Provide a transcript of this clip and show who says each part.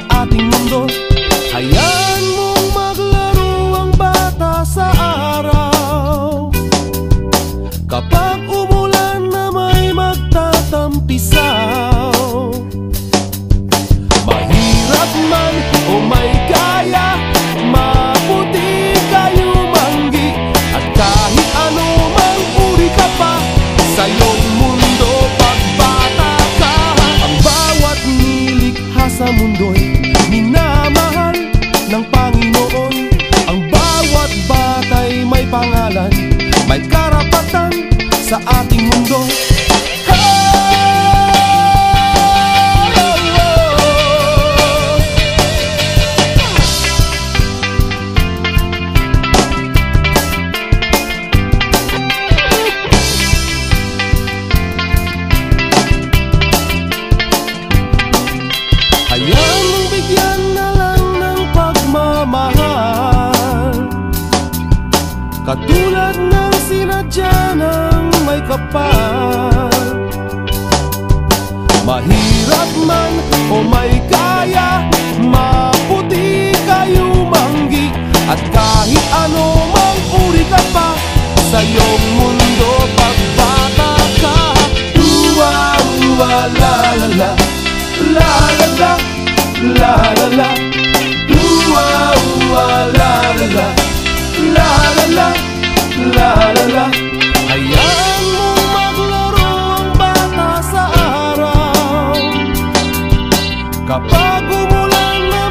Speaker 1: ating mundo. Hayaan mong maglaro ang bata sa araw. Kapag umulan na may magtatampisaw, mahirap man o may kaya, maputi kayo manggi. At kahit ano mang uri ka pa sa iyong mundo, pagbata ka. Ang bawat nilikha sa mundo'y minamahal ng Panginoon. Ang bawat bata'y may pangalan, may karapatan sa ating mundo. Hayaan mong bigyan na lang ng pagmamahal, katulad ng sinadya ng may kapal. Mahirap man o may kaya, maputi kayo manggi. At kahit ano mang uri ka pa sa iyong mundo, pagbata ka. Uwa, uwa, la la la, la la la, la la la. Uwa, uwa, la la la, la la la, la la la. Hayaan mong maglaro ang bata sa araw. Kapag umulan na